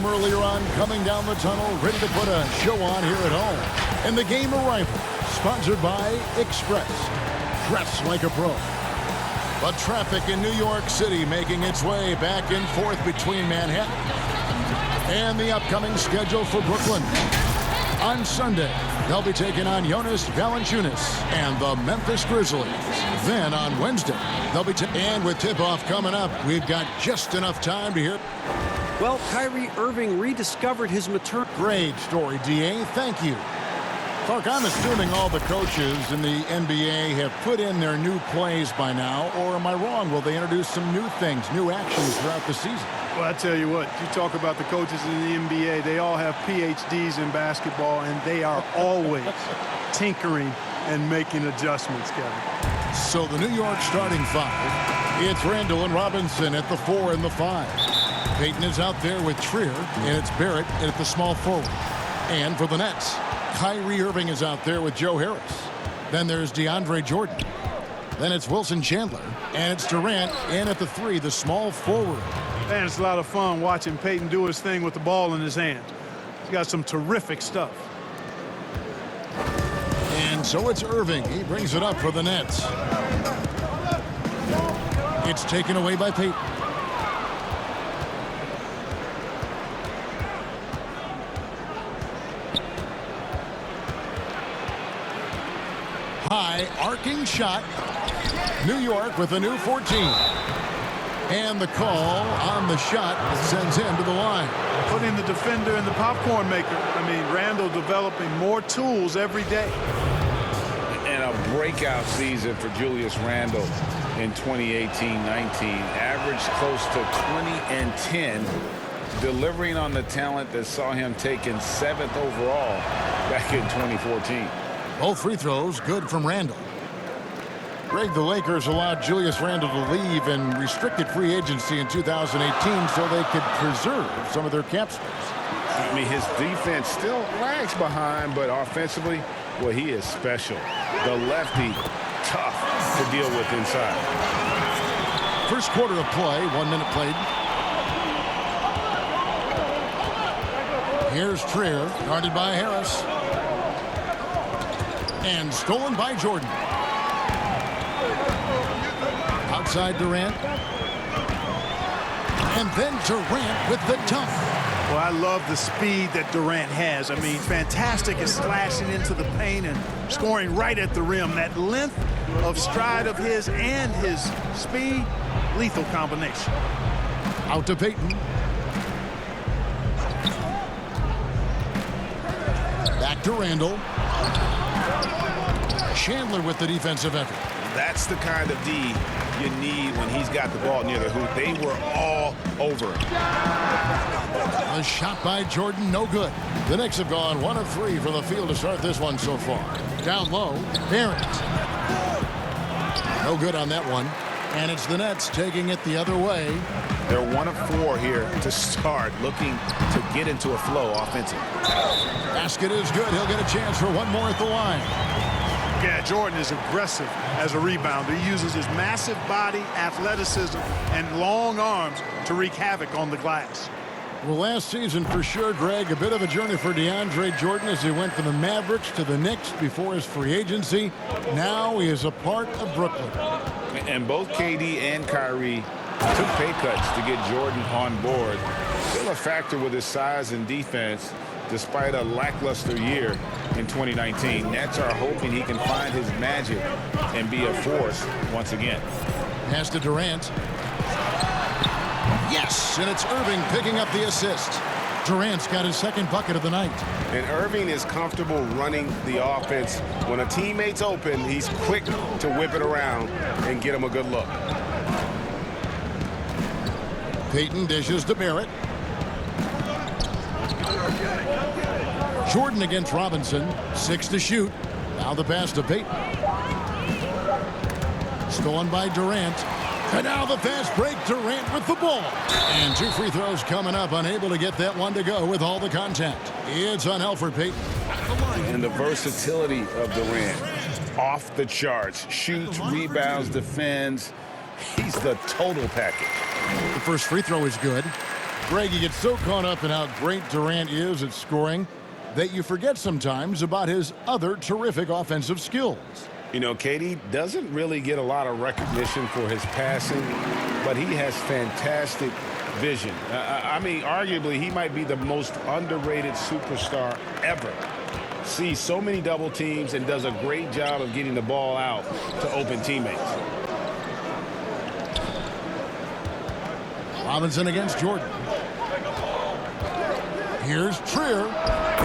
from earlier on coming down the tunnel, ready to put a show on here at home. And the game arrival, sponsored by Express. Dress like a pro. But traffic in New York City making its way back and forth between Manhattan and the upcoming schedule for Brooklyn. On Sunday, they'll be taking on Jonas Valanciunas and the Memphis Grizzlies. Then on Wednesday, they'll be and with tip-off coming up, we've got just enough time to hear. Well, Kyrie Irving rediscovered his maternal. Great story, DA. Thank you. Clark, I'm assuming all the coaches in the NBA have put in their new plays by now, or am I wrong? Will they introduce some new things, new actions throughout the season? Well, I tell you what, you talk about the coaches in the NBA, they all have PhDs in basketball, and they are always tinkering and making adjustments, Kevin. So the New York starting five, it's Randall and Robinson at the 4 and the 5. Payton is out there with Trier, and it's Barrett at the small forward. And for the Nets, Kyrie Irving is out there with Joe Harris. Then there's DeAndre Jordan. Then it's Wilson Chandler. And it's Durant in at the 3, the small forward. Man, it's a lot of fun watching Payton do his thing with the ball in his hand. He's got some terrific stuff. And so it's Irving. He brings it up for the Nets. It's taken away by Payton. High arcing shot. New York with a new 14. And the call on the shot sends him to the line. Putting the defender in the popcorn maker. I mean, Randall developing more tools every day. And a breakout season for Julius Randle in 2018-19. Averaged close to 20 and 10. Delivering on the talent that saw him taken 7th overall back in 2014. Both free throws good from Randall. Greg, the Lakers allowed Julius Randle to leave in restricted free agency in 2018 so they could preserve some of their cap space. I mean, his defense still lags behind, but offensively, well, he is special. The lefty, tough to deal with inside. First quarter of play, 1 minute played. Here's Trier, guarded by Harris. And stolen by Jordan. Outside Durant. And then Durant with the dunk. Well, I love the speed that Durant has. I mean, fantastic at slashing into the paint and scoring right at the rim. That length of stride of his and his speed, lethal combination. Out to Payton. Back to Randall. Chandler with the defensive effort. That's the kind of D you need when he's got the ball near the hoop. They were all over him. A shot by Jordan, no good. The Knicks have gone 1 of 3 from the field to start this one so far. Down low, Barrett. No good on that one. And it's the Nets taking it the other way. They're 1 of 4 here to start, looking to get into a flow offensively. Basket is good. He'll get a chance for one more at the line. Yeah, Jordan is aggressive as a rebounder. He uses his massive body, athleticism, and long arms to wreak havoc on the glass. Well, last season for sure, Greg, a bit of a journey for DeAndre Jordan as he went from the Mavericks to the Knicks before his free agency. Now he is a part of Brooklyn. And both KD and Kyrie took pay cuts to get Jordan on board. Still a factor with his size and defense despite a lackluster year in 2019. Nets are hoping he can find his magic and be a force once again. Pass to Durant. Yes, and it's Irving picking up the assist. Durant's got his second bucket of the night. And Irving is comfortable running the offense. When a teammate's open, he's quick to whip it around and get him a good look. Payton dishes to Barrett. Jordan against Robinson. 6 to shoot. Now the pass to Payton. Stolen by Durant. And now the fast break. Durant with the ball. And 2 free throws coming up. Unable to get that one to go with all the contact. It's on Elfrid Payton. And the versatility of Durant. Off the charts. Shoots, rebounds, defends. He's the total package. The first free throw is good. Greg, you get so caught up in how great Durant is at scoring that you forget sometimes about his other terrific offensive skills. You know, KD doesn't really get a lot of recognition for his passing, but he has fantastic vision. I mean, arguably, he might be the most underrated superstar ever. Sees so many double teams and does a great job of getting the ball out to open teammates. Robinson against Jordan. Here's Trier.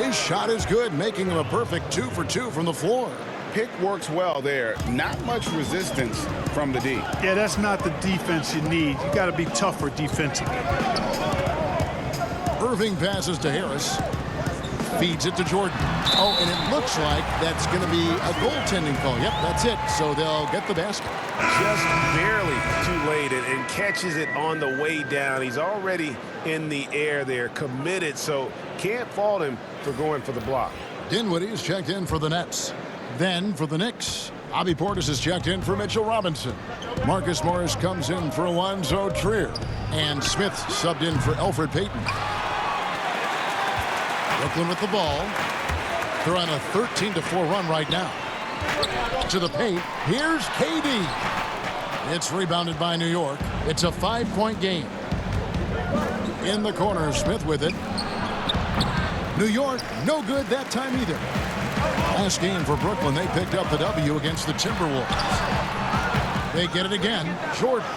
His shot is good, making him a perfect 2 for 2 from the floor. Pick works well there. Not much resistance from the D. Yeah, that's not the defense you need. You got to be tougher defensively. Irving passes to Harris. Feeds it to Jordan. Oh, and it looks like that's going to be a goaltending call. Yep, that's it. So they'll get the basket. Just barely too late and catches it on the way down. He's already in the air there, committed, so can't fault him for going for the block. Dinwiddie is checked in for the Nets. Then for the Knicks, Bobby Portis is checked in for Mitchell Robinson. Marcus Morris comes in for Alonzo Trier. And Smith subbed in for Elfrid Payton. Brooklyn with the ball. They're on a 13-4 run right now. To the paint. Here's KD. It's rebounded by New York. It's a 5-point game. In the corner, Smith with it. New York, no good that time either. Last game for Brooklyn, they picked up the W against the Timberwolves. They get it again. Jordan.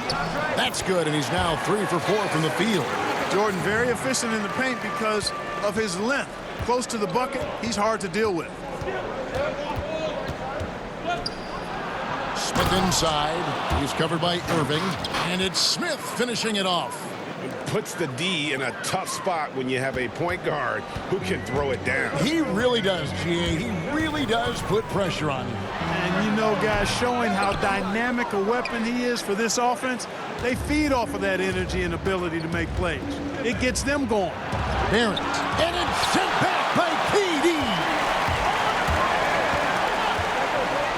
That's good, and he's now 3 for 4 from the field. Jordan very efficient in the paint because of his length. Close to the bucket, he's hard to deal with. Smith inside. He's covered by Irving. And it's Smith finishing it off. Puts the D in a tough spot when you have a point guard who can throw it down. He really does, GA. He really does put pressure on him. And you know, guys, showing how dynamic a weapon he is for this offense, they feed off of that energy and ability to make plays. It gets them going. Barrett. And it's sent back by KD.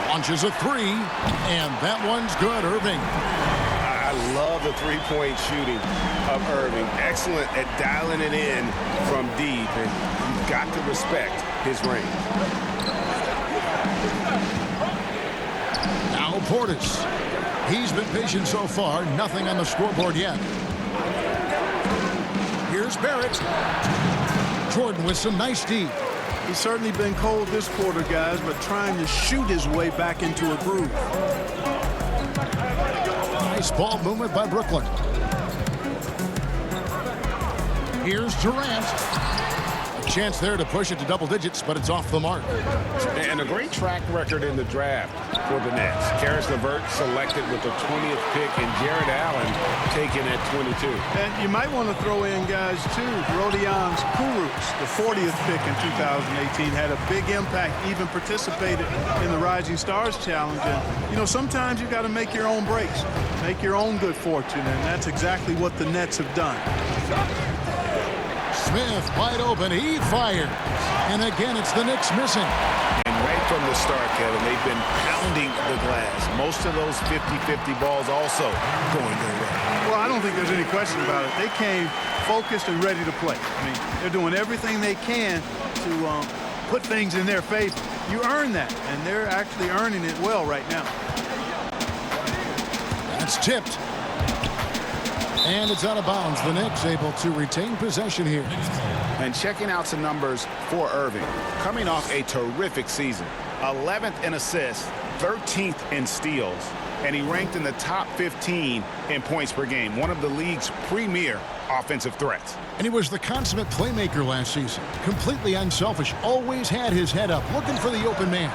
Launches a 3. And that one's good, Irving. I love the three-point shooting of Irving. Excellent at dialing it in from deep, and you've got to respect his range. Now Portis. He's been patient so far. Nothing on the scoreboard yet. Here's Barrett. Jordan with some nice D. He's certainly been cold this quarter, guys, but trying to shoot his way back into a groove. Nice ball movement by Brooklyn. Here's Durant. A chance there to push it to double digits, but it's off the mark. And a great track record in the draft for the Nets. Karis LeVert selected with the 20th pick, and Jared Allen taken at 22. And you might want to throw in, guys, too, Rodions Kurucs, the 40th pick in 2018, had a big impact, even participated in the Rising Stars Challenge. And, you know, sometimes you got to make your own breaks, make your own good fortune, and that's exactly what the Nets have done. Smith wide open. He fires. And again, it's the Knicks missing. And right from the start, Kevin, they've been pounding the glass. Most of those 50-50 balls also going their way. Well, I don't think there's any question about it. They came focused and ready to play. I mean, they're doing everything they can to put things in their favor. You earn that, and they're actually earning it well right now. That's tipped. And it's out of bounds. The Knicks able to retain possession here. And checking out some numbers for Irving. Coming off a terrific season. 11th in assists, 13th in steals, and he ranked in the top 15 in points per game. One of the league's premier offensive threats. And he was the consummate playmaker last season. Completely unselfish. Always had his head up, looking for the open man.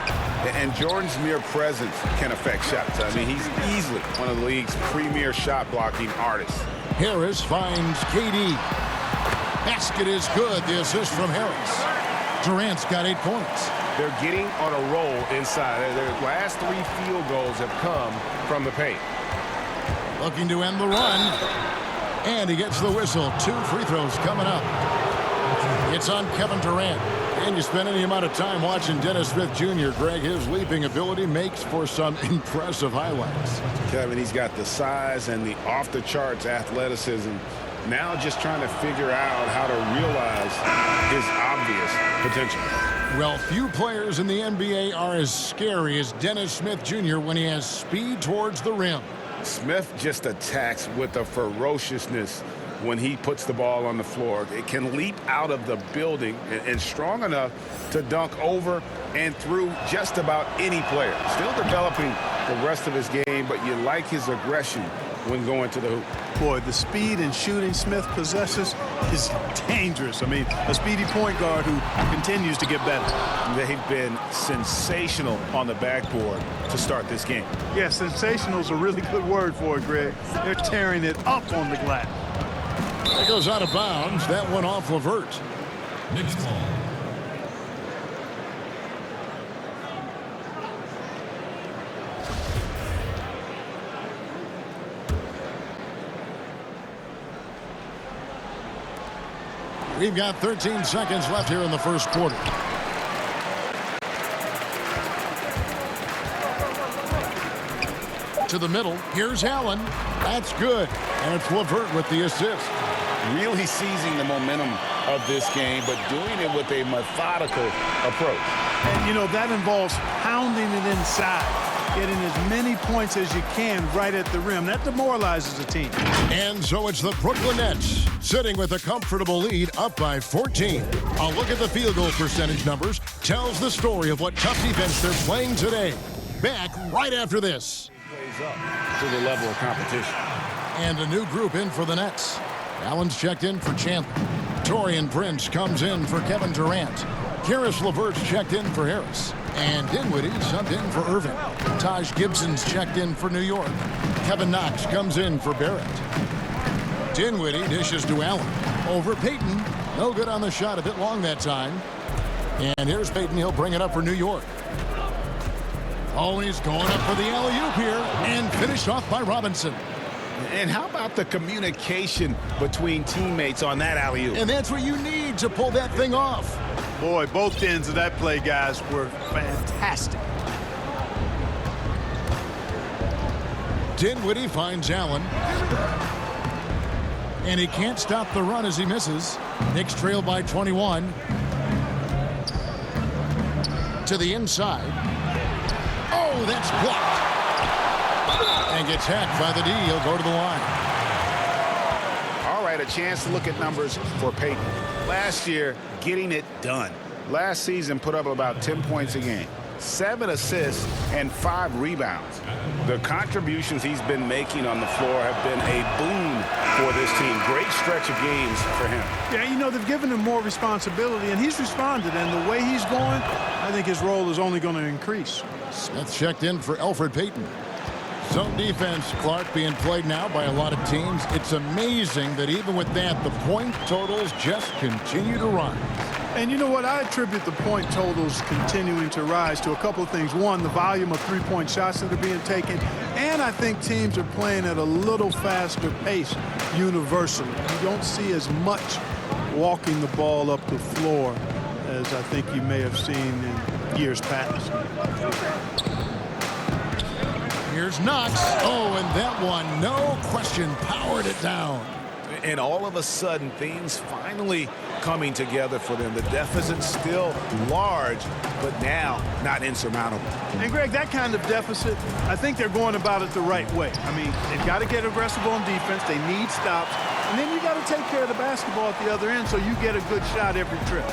And Jordan's mere presence can affect shots. I mean, he's easily one of the league's premier shot-blocking artists. Harris finds KD. Basket is good. The assist from Harris. Durant's got 8 points. They're getting on a roll inside. Their last 3 field goals have come from the paint. Looking to end the run. And he gets the whistle. 2 free throws coming up. It's on Kevin Durant. And you spend any amount of time watching Dennis Smith Jr., Greg, his leaping ability makes for some impressive highlights. Kevin, he's got the size and the off-the-charts athleticism Now just trying to figure out how to realize his obvious potential. Well, few players in the NBA are as scary as Dennis Smith Jr. when he has speed towards the rim. Smith just attacks with a ferociousness when he puts the ball on the floor. It can leap out of the building and strong enough to dunk over and through just about any player. Still developing the rest of his game, but you like his aggression when going to the hoop. Boy, the speed and shooting Smith possesses is dangerous. I mean, a speedy point guard who continues to get better. They've been sensational on the backboard to start this game. Yeah, sensational is a really good word for it, Greg. They're tearing it up on the glass. That goes out of bounds. That went off Levert. Knicks ball. We've got 13 seconds left here in the first quarter. To the middle. Here's Allen. That's good. And it's Levert with the assist. Really seizing the momentum of this game, but doing it with a methodical approach. And, you know, that involves pounding it inside, getting as many points as you can right at the rim. That demoralizes a team. And so it's the Brooklyn Nets sitting with a comfortable lead up by 14. A look at the field goal percentage numbers tells the story of what tough defense they're playing today. Back right after this. Plays up to the level of competition. And a new group in for the Nets. Allen's checked in for Chandler. Taurean Prince comes in for Kevin Durant. Karis LeVert's checked in for Harris. And Dinwiddie subbed in for Irving. Taj Gibson's checked in for New York. Kevin Knox comes in for Barrett. Dinwiddie dishes to Allen. Over Payton. No good on the shot. A bit long that time. And here's Payton. He'll bring it up for New York. Oh, he's going up for the alley-oop here. And finished off by Robinson. And how about the communication between teammates on that alley-oop? And that's what you need to pull that thing off. Boy, both ends of that play, guys, were fantastic. Dinwiddie finds Allen. And he can't stop the run as he misses. Knicks trail by 21. To the inside. Oh, that's blocked. And gets hacked by the D. He'll go to the line. All right, a chance to look at numbers for Payton. Last year, getting it done. Last season, put up about 10 points a game, 7 assists, and 5 rebounds. The contributions he's been making on the floor have been a boon for this team. Great stretch of games for him. Yeah, you know, they've given him more responsibility, and he's responded. And the way he's going, I think his role is only going to increase. Smith checked in for Elfrid Payton. Zone defense, Clark, being played now by a lot of teams. It's amazing that even with that, the point totals just continue to rise. And you know what? I attribute the point totals continuing to rise to a couple of things. One, the volume of three-point shots that are being taken. And I think teams are playing at a little faster pace universally. You don't see as much walking the ball up the floor as I think you may have seen in years past. Here's Knox. Oh, and that one, no question, powered it down. And all of a sudden, things finally coming together for them. The deficit's still large, but now not insurmountable. And, Greg, that kind of deficit, I think they're going about it the right way. I mean, they've got to get aggressive on defense. They need stops. And then you got to take care of the basketball at the other end so you get a good shot every trip.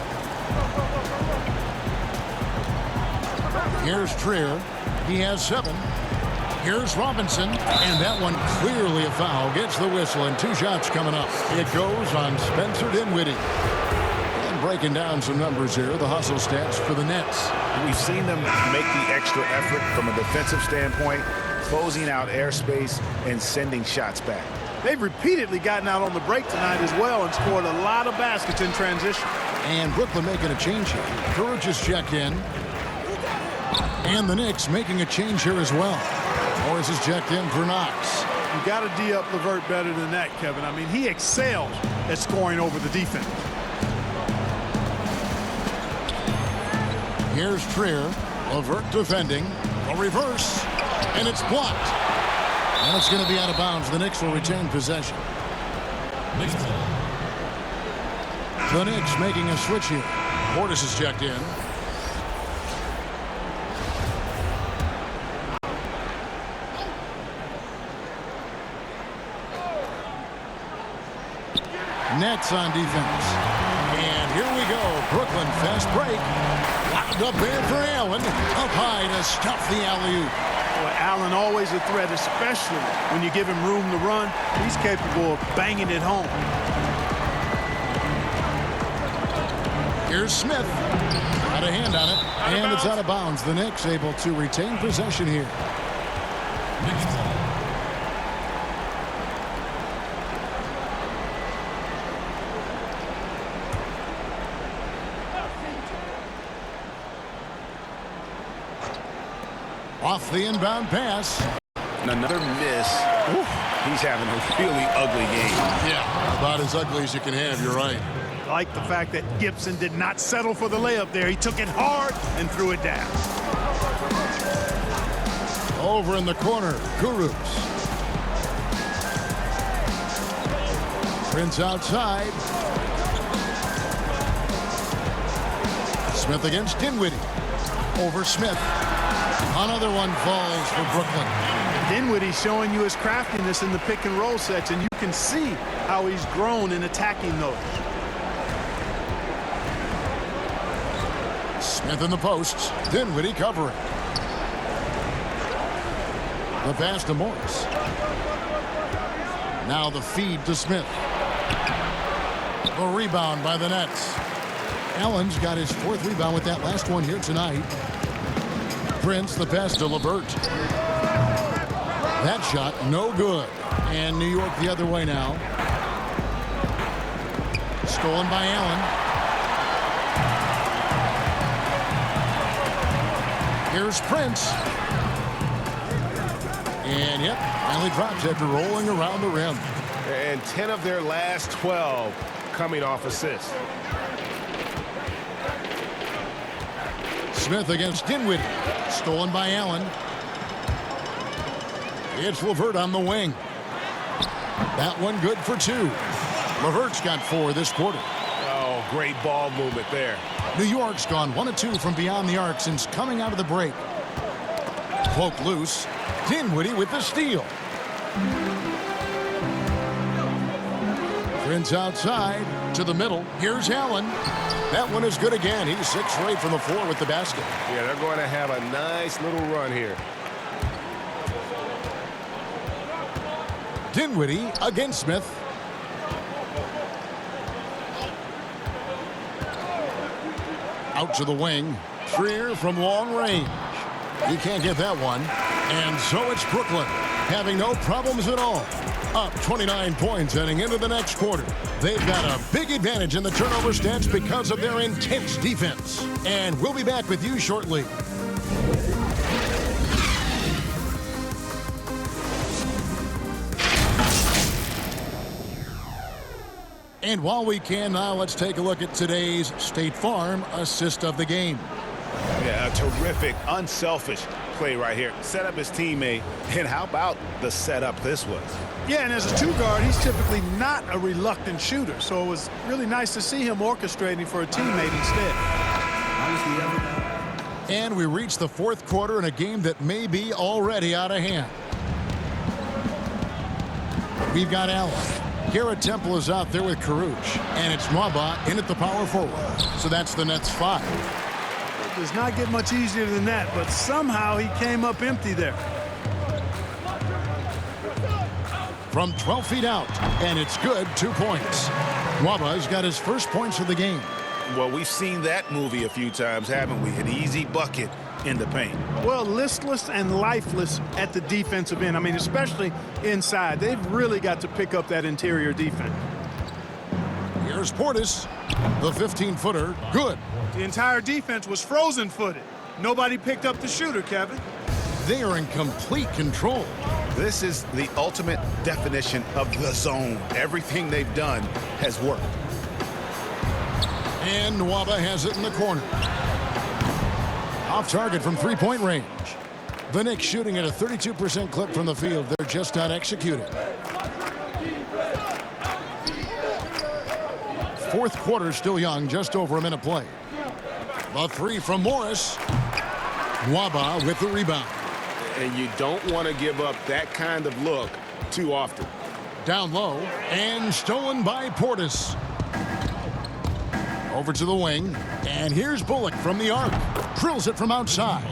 Here's Trier. He has 7. Here's Robinson, and that one clearly a foul. Gets the whistle, and 2 shots coming up. It goes on Spencer Dinwiddie. And breaking down some numbers here, the hustle stats for the Nets. We've seen them make the extra effort from a defensive standpoint, closing out airspace and sending shots back. They've repeatedly gotten out on the break tonight as well and scored a lot of baskets in transition. And Brooklyn making a change here. Courage is checked in. And the Knicks making a change here as well. Morris is checked in for Knox. You got to D up LeVert better than that, Kevin. I mean, he excels at scoring over the defense. Here's Trier. LeVert defending. A reverse. And it's blocked. And it's going to be out of bounds. The Knicks will retain possession. The Knicks making a switch here. Portis is checked in. Nets on defense. And here we go. Brooklyn fast break. Locked up there for Allen. Up high to stuff the alley-oop. Boy, Allen always a threat, especially when you give him room to run. He's capable of banging it home. Here's Smith. Got a hand on it. And it's out of bounds. The Knicks able to retain possession here. Off the inbound pass. Another miss. Ooh, he's having a really ugly game. Yeah, about as ugly as you can have. You're right. Like the fact that Gibson did not settle for the layup there. He took it hard and threw it down. Over in the corner, Gurus. Prince outside. Smith against Dinwiddie. Over Smith. Another one falls for Brooklyn. Dinwiddie showing you his craftiness in the pick and roll sets, and you can see how he's grown in attacking those. Smith in the posts. Dinwiddie covering. The pass to Morris. Now the feed to Smith. The rebound by the Nets. Allen's got his 4th rebound with that last one here tonight. Prince, the pass to LeVert. That shot, no good. And New York the other way now. Stolen by Allen. Here's Prince. And, yep, finally drops after rolling around the rim. And 10 of their last 12 coming off assists. Smith against Dinwiddie. Stolen by Allen. It's LeVert on the wing. That one good for 2. LeVert's got 4 this quarter. Oh, great ball movement there. New York's gone 1 of 2 from beyond the arc since coming out of the break. Cloak loose. Dinwiddie with the steal. Prince outside to the middle. Here's Allen. That one is good again. He's 6 for 8 from the floor with the basket. Yeah, they're going to have a nice little run here. Dinwiddie against Smith. Out to the wing. Trier from long range. You can't get that one. And so it's Brooklyn having no problems at all. Up 29 points heading into the next quarter. They've got a big advantage in the turnover stats because of their intense defense. And we'll be back with you shortly. And while we can now, let's take a look at today's State Farm assist of the game. Yeah, a terrific, unselfish play right here. Set up his teammate, and how about the setup this was? Yeah, and as a 2-guard, he's typically not a reluctant shooter, so it was really nice to see him orchestrating for a teammate instead. And we reach the 4th quarter in a game that may be already out of hand. We've got Allen. Garrett Temple is out there with Karouche, and it's Mwaba in at the power forward. So that's the Nets 5. It does not get much easier than that, but somehow he came up empty there. From 12 feet out, and it's good, 2 points. Mwaba's got his first points of the game. Well, we've seen that movie a few times, haven't we? An easy bucket in the paint. Well, listless and lifeless at the defensive end. I mean, especially inside. They've really got to pick up that interior defense. Here's Portis. The 15-footer, good. The entire defense was frozen-footed. Nobody picked up the shooter, Kevin. They are in complete control. This is the ultimate definition of the zone. Everything they've done has worked. And Nwaba has it in the corner. Off target from 3-point range. The Knicks shooting at a 32% clip from the field. They're just not executing. fourth quarter still young, just over a minute played. The three from Morris. Waba with the rebound. And you don't want to give up that kind of look too often. Down low and stolen by Portis. Over to the wing, and here's Bullock from the arc. Drills it from outside.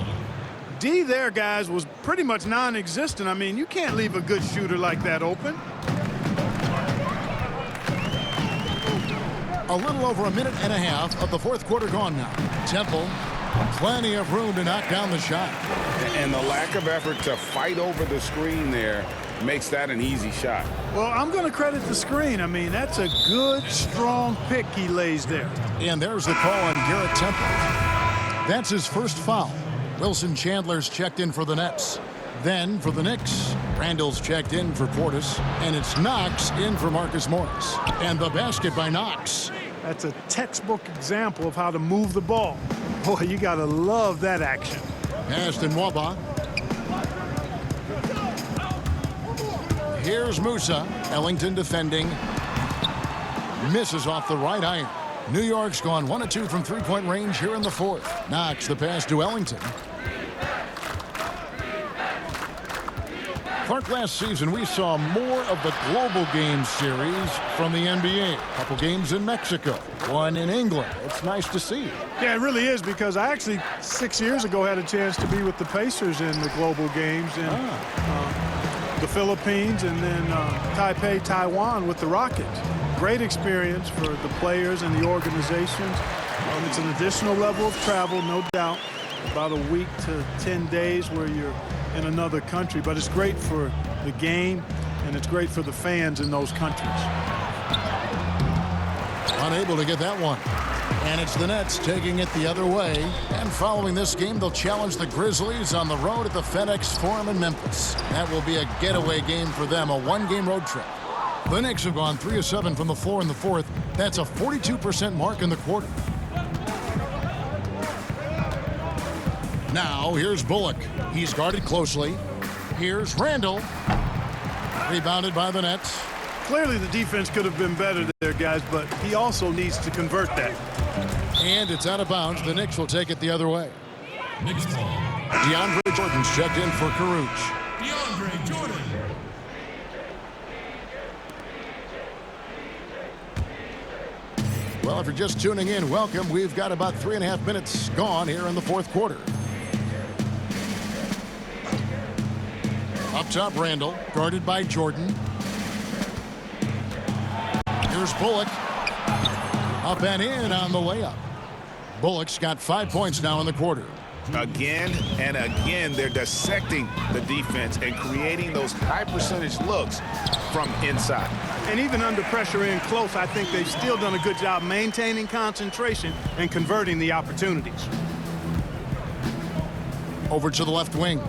D there, guys, was pretty much non-existent. I mean, you can't leave a good shooter like that open. A little over a minute and a half of the fourth quarter gone now. Temple, plenty of room to knock down the shot. And the lack of effort to fight over the screen there makes that an easy shot. Well, I'm going to credit the screen. I mean, that's a good, strong pick he lays there. And there's the call on Garrett Temple. That's his first foul. Wilson Chandler's checked in for the Nets. Then for the Knicks, Randall's checked in for Portis, and it's Knox in for Marcus Morris. And the basket by Knox. That's a textbook example of how to move the ball. Boy, you got to love that action. Aston Waba. Here's Musa. Ellington defending. Misses off the right iron. New York's gone 1 of 2 from three-point range here in the fourth. Knox the pass to Ellington. Clark, last season we saw more of the global game series from the NBA. A couple games in Mexico, one in England. It's nice to see. Yeah, it really is, because I actually 6 years ago had a chance to be with the Pacers in the global games in the Philippines, and then Taipei, Taiwan with the Rockets. Great experience for the players and the organizations. It's an additional level of travel, no doubt. About a week to 10 days where you're in another country, but it's great for the game and it's great for the fans in those countries. Unable to get that one. And it's the Nets taking it the other way. And following this game, they'll challenge the Grizzlies on the road at the FedEx Forum in Memphis. That will be a getaway game for them, a one-game road trip. The Knicks have gone 3 of 7 from the floor in the fourth. That's a 42% mark in the quarter. Now, here's Bullock. He's guarded closely. Here's Randall. Rebounded by the Nets. Clearly the defense could have been better there, guys, but he also needs to convert that. And it's out of bounds. The Knicks will take it the other way. Knicks ball. DeAndre Jordan's checked in for Caruth. DeAndre Jordan. Well, if you're just tuning in, welcome. We've got about 3.5 minutes gone here in the fourth quarter. Up top, Randall, guarded by Jordan. Here's Bullock. Up and in on the layup. Bullock's got 5 points now in the quarter. Again and again, they're dissecting the defense and creating those high percentage looks from inside. And even under pressure in close, I think they've still done a good job maintaining concentration and converting the opportunities. Over to the left wing.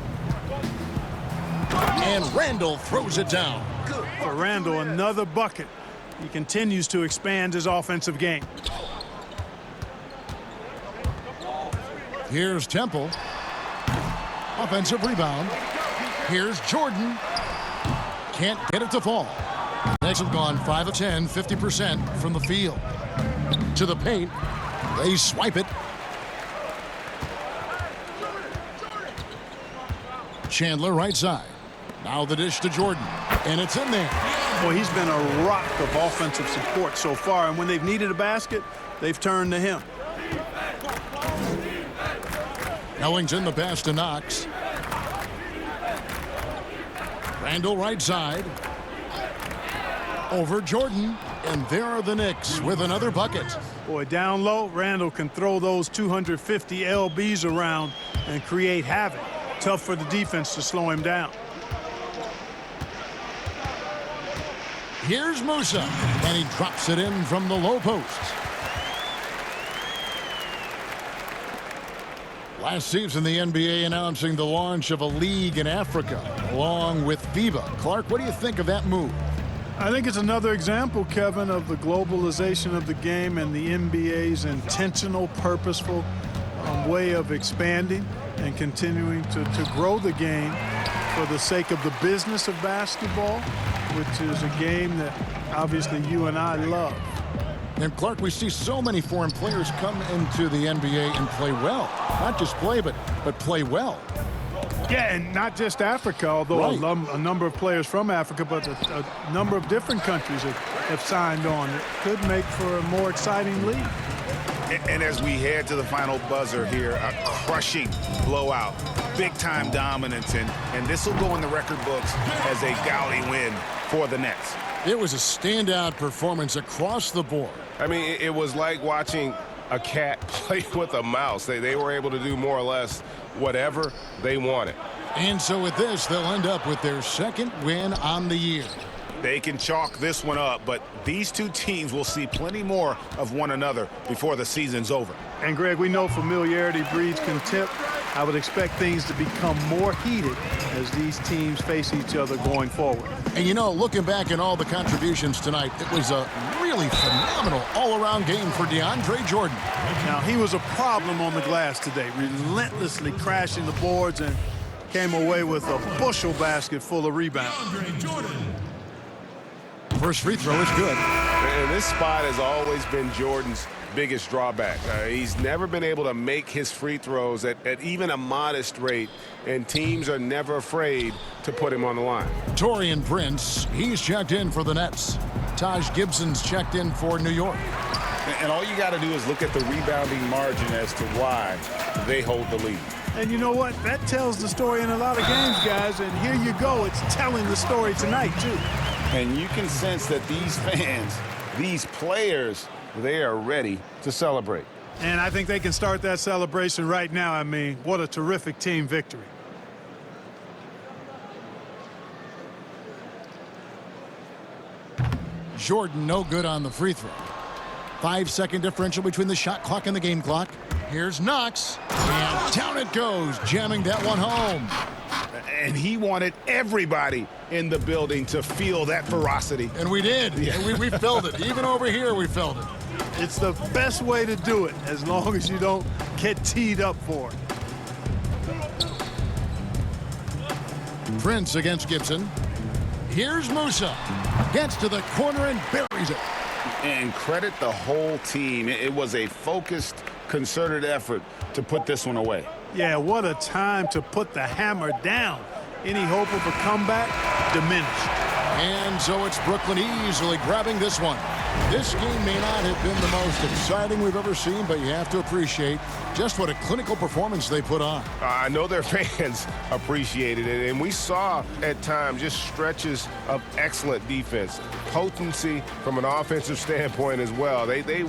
And Randall throws it down. Good for Randall, another bucket. He continues to expand his offensive game. Here's Temple. Offensive rebound. Here's Jordan. Can't get it to fall. Knicks have gone 5 of 10, 50% from the field. To the paint. They swipe it. Chandler right side. Now the dish to Jordan. And it's in there. Boy, he's been a rock of offensive support so far, and when they've needed a basket, they've turned to him. Ellington the pass to Knox. Randall right side. Over Jordan. And there are the Knicks with another bucket. Boy, down low, Randall can throw those 250 LBs around and create havoc. Tough for the defense to slow him down. Here's Musa. And he drops it in from the low post. Last season, the NBA announcing the launch of a league in Africa, along with FIBA. Clark, what do you think of that move? I think it's another example, Kevin, of the globalization of the game and the NBA's intentional, purposeful way of expanding and continuing to grow the game for the sake of the business of basketball, which is a game that obviously you and I love. And Clark, we see so many foreign players come into the NBA and play well. Not just play, but play well. Yeah, and not just Africa, although Right. a number of players from Africa, but a number of different countries have signed on. It could make for a more exciting league. And as we head to the final buzzer here, a crushing blowout, big-time dominance, and this will go in the record books as a gaudy win for the Nets. It was a standout performance across the board. I mean, it was like watching a cat play with a mouse. They were able to do more or less whatever they wanted. And so with this, they'll end up with their second win on the year. They can chalk this one up, but these two teams will see plenty more of one another before the season's over. And, Greg, we know familiarity breeds contempt. I would expect things to become more heated as these teams face each other going forward. And, you know, looking back at all the contributions tonight, it was a really phenomenal all-around game for DeAndre Jordan. Now, he was a problem on the glass today, relentlessly crashing the boards and came away with a bushel basket full of rebounds. DeAndre Jordan. First free throw is good. And this spot has always been Jordan's biggest drawback. He's never been able to make his free throws at even a modest rate, and teams are never afraid to put him on the line. Taurean Prince, he's checked in for the Nets. Taj Gibson's checked in for New York. And all you got to do is look at the rebounding margin as to why they hold the lead. And you know what? That tells the story in a lot of games, guys. And here you go. It's telling the story tonight, too. And you can sense that these fans, these players, they are ready to celebrate. And I think they can start that celebration right now. I mean, what a terrific team victory. Jordan no good on the free throw. 5-second differential between the shot clock and the game clock. Here's Knox. And down it goes, jamming that one home. And he wanted everybody in the building to feel that ferocity. And we did. Yeah. We felt it. Even over here, we felt it. It's the best way to do it, as long as you don't get teed up for it. Prince against Gibson. Here's Musa. Gets to the corner and buries it. And credit the whole team. It was a focused, concerted effort to put this one away. Yeah, what a time to put the hammer down. Any hope of a comeback diminished. And so it's Brooklyn easily grabbing this one. This game may not have been the most exciting we've ever seen, but you have to appreciate just what a clinical performance they put on. I know their fans appreciated it, and we saw at times just stretches of excellent defense, potency from an offensive standpoint as well. They